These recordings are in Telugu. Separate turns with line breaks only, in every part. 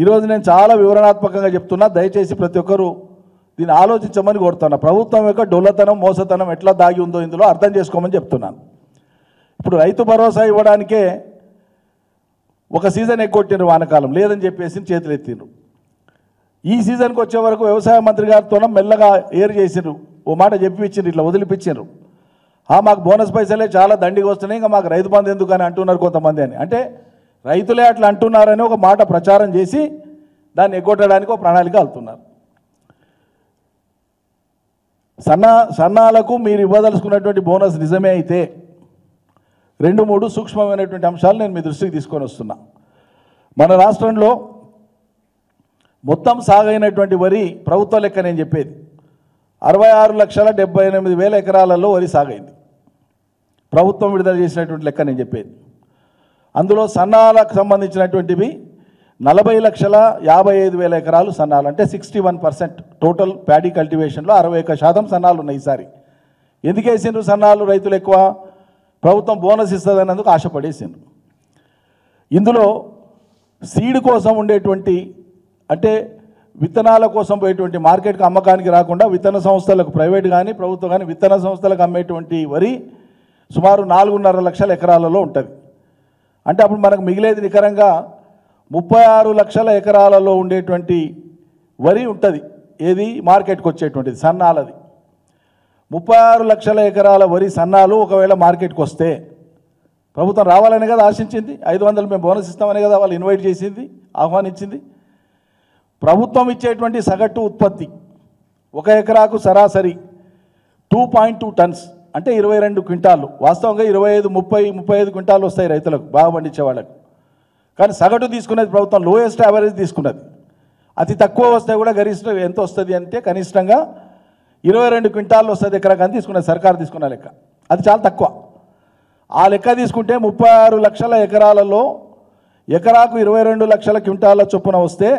ఈరోజు నేను చాలా వివరణాత్మకంగా చెప్తున్నా, దయచేసి ప్రతి ఒక్కరూ దీన్ని ఆలోచించమని కోరుతున్నా. ప్రభుత్వం యొక్క డొల్లతనం మోసతనం ఎట్లా దాగి ఉందో ఇందులో అర్థం చేసుకోమని చెప్తున్నాను. ఇప్పుడు రైతు భరోసా ఇవ్వడానికే ఒక సీజన్ ఎగ్గొట్టిండ్రు, వానకాలం లేదని చెప్పేసి చేతులు ఎత్తిండ్రు. ఈ సీజన్కి వచ్చే వరకు వ్యవసాయ మంత్రి గారితో మెల్లగా ఏర్ చేసిండ్రు, ఓ మాట చెప్పిచ్చిండ్రు, ఇట్లా వదిలిపించిండ్రు. మాకు బోనస్ పైసలే చాలా దండిగా వస్తున్నాయి, ఇంకా మాకు రైతు బంధు ఎందుకు అని అంటున్నారు కొంతమంది అని. అంటే రైతులే అట్లా అంటున్నారని ఒక మాట ప్రచారం చేసి దాన్ని ఎగ్గొట్టడానికి ఒక ప్రణాళిక వెళ్తున్నారు. సన్నాలకు మీరు ఇవ్వదలుచుకున్నటువంటి బోనస్ నిజమే అయితే 2-3 సూక్ష్మమైనటువంటి అంశాలు నేను మీ దృష్టికి తీసుకొని వస్తున్నా. మన రాష్ట్రంలో మొత్తం సాగైనటువంటి వరి ప్రభుత్వ లెక్క నేను చెప్పేది 66,78,000 ఎకరాలలో వరి సాగైంది. ప్రభుత్వం విడుదల చేసినటువంటి లెక్క నేను చెప్పేది. అందులో సన్నాలకు సంబంధించినటువంటివి 40,55,000 ఎకరాలు సన్నాలు, అంటే 61%. టోటల్ ప్యాడీ కల్టివేషన్లో 61% సన్నాలు ఉన్నాయి ఈసారి. ఎందుకు వేసిండ్రు సన్నాలు రైతులు ఎక్కువ? ప్రభుత్వం బోనస్ ఇస్తుందన్నందుకు ఆశపడేసిండ్రు. ఇందులో సీడ్ కోసం ఉండేటువంటి, అంటే విత్తనాల కోసం పోయేటువంటి మార్కెట్కి అమ్మకానికి రాకుండా విత్తన సంస్థలకు, ప్రైవేట్ కానీ ప్రభుత్వం కానీ విత్తన సంస్థలకు అమ్మేటువంటి వరి సుమారు 4.5 లక్షల ఎకరాలలో ఉంటుంది. అంటే అప్పుడు మనకు మిగిలేది నికరంగా 36 లక్షల ఎకరాలలో ఉండేటువంటి వరి ఉంటుంది. ఏది మార్కెట్కి వచ్చేటువంటిది సన్నాలది. 36 లక్షల ఎకరాల వరి సన్నాలు ఒకవేళ మార్కెట్కి వస్తే ప్రభుత్వం రావాలనే కదా ఆశించింది. 500 మేము బోనస్ ఇస్తామనే కదా వాళ్ళు ఇన్వైట్ చేసింది, ఆహ్వానించింది. ప్రభుత్వం ఇచ్చేటువంటి సగటు ఉత్పత్తి 1 ఎకరాకు సరాసరి 2.2 టన్స్, అంటే 22 క్వింటాలు. వాస్తవంగా 25-30-35 క్వింటాలు వస్తాయి రైతులకు, బాగా పండించే వాళ్ళకు. కానీ సగటు తీసుకునేది ప్రభుత్వం లోయెస్ట్ యావరేజ్ తీసుకున్నది. అతి తక్కువ వస్తే కూడా గరిష్టం ఎంత వస్తుంది అంటే కనిష్టంగా 22 క్వింటాలు వస్తుంది ఎకరాకు అని తీసుకున్నది సర్కారు తీసుకున్న లెక్క. అది చాలా తక్కువ. ఆ లెక్క తీసుకుంటే 36 లక్షల ఎకరాలలో ఎకరాకు 22 లక్షల క్వింటాల చొప్పున వస్తే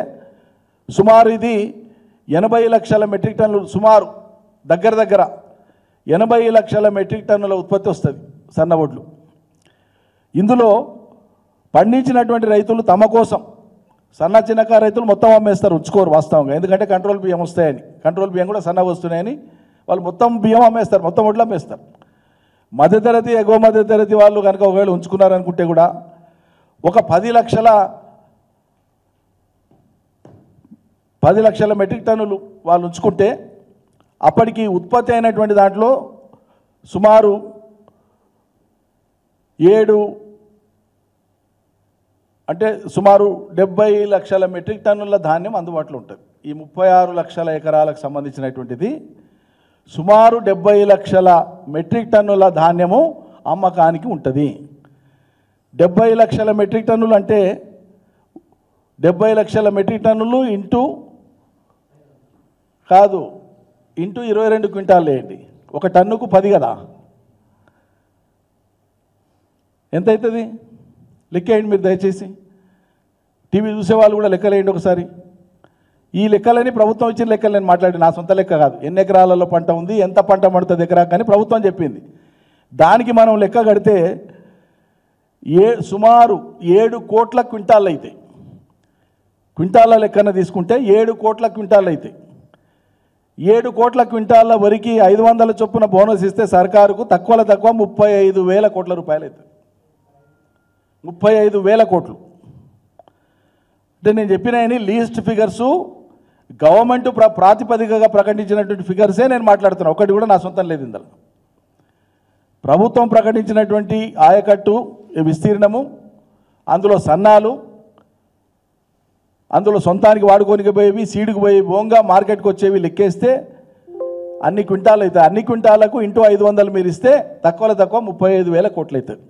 సుమారు ఇది 80 లక్షల మెట్రిక్ టన్నులు, సుమారు దగ్గర 80 లక్షల మెట్రిక్ టన్నుల ఉత్పత్తి వస్తుంది సన్నవడ్లు. ఇందులో పండించినటువంటి రైతులు తమ కోసం, సన్న చిన్నకారు రైతులు మొత్తం అమ్మేస్తారు, ఉంచుకోరు వాస్తవంగా. ఎందుకంటే కంట్రోల్ బియ్యం వస్తాయని, కంట్రోల్ బియ్యం కూడా సన్నగా వస్తున్నాయని వాళ్ళు మొత్తం బియ్యం అమ్మేస్తారు, మొత్తం వడ్లు అమ్మేస్తారు. మధ్యతరగతి, ఎగువ మధ్యతరగతి వాళ్ళు కనుక ఒకవేళ ఉంచుకున్నారనుకుంటే కూడా ఒక 10 లక్షల మెట్రిక్ టన్నులు వాళ్ళు ఉంచుకుంటే అప్పటికి ఉత్పత్తి అయినటువంటి దాంట్లో సుమారు 70 లక్షల మెట్రిక్ టన్నుల ధాన్యం అందుబాటులో ఉంటుంది. ఈ 36 లక్షల ఎకరాలకు సంబంధించినటువంటిది సుమారు 70 లక్షల మెట్రిక్ టన్నుల ధాన్యము అమ్మకానికి ఉంటుంది. 70 లక్షల మెట్రిక్ టన్నులు అంటే 70 లక్షల మెట్రిక్ టన్నులు ఇంటూ 22 క్వింటాలు వేయండి. ఒక టన్నుకు 10 కదా, ఎంత అవుతుంది లెక్కేయండి మీరు దయచేసి. టీవీ చూసేవాళ్ళు కూడా లెక్కలేయండి ఒకసారి. ఈ లెక్కలని ప్రభుత్వం ఇచ్చిన లెక్కలు నేను మాట్లాడి, నా సొంత లెక్క కాదు. ఎన్ని ఎకరాలలో పంట ఉంది, ఎంత పంట పడుతుంది ఎకరా కానీ ప్రభుత్వం చెప్పింది. దానికి మనం లెక్క కడితే సుమారు 7 కోట్ల క్వింటాలు అవుతాయి. క్వింటాల లెక్కన తీసుకుంటే 7 కోట్ల క్వింటాలు అవుతాయి. 7 కోట్ల క్వింటాల వరికి 500 చొప్పున బోనస్ ఇస్తే సర్కారుకు తక్కువ 35,000 కోట్ల రూపాయలు అవుతుంది. 35,000 కోట్లు అంటే నేను చెప్పిన లీస్ట్ ఫిగర్సు గవర్నమెంట్ ప్రాతిపదికగా ప్రకటించినటువంటి ఫిగర్సే నేను మాట్లాడుతున్నాను. ఒకటి కూడా నా సొంతం లేదు ఇందులో. ప్రభుత్వం ప్రకటించినటువంటి ఆయకట్టు విస్తీర్ణము, అందులో సన్నాలు, అందులో సొంతానికి వాడుకోనికి పోయేవి, సీడుకు పోయి బోంగా మార్కెట్కి వచ్చేవి లెక్కేస్తే అన్ని క్వింటాలు అవుతాయి. అన్ని క్వింటాలకు ఇంటూ 500 మీరు ఇస్తే తక్కువ 35,000 కోట్లు అవుతుంది.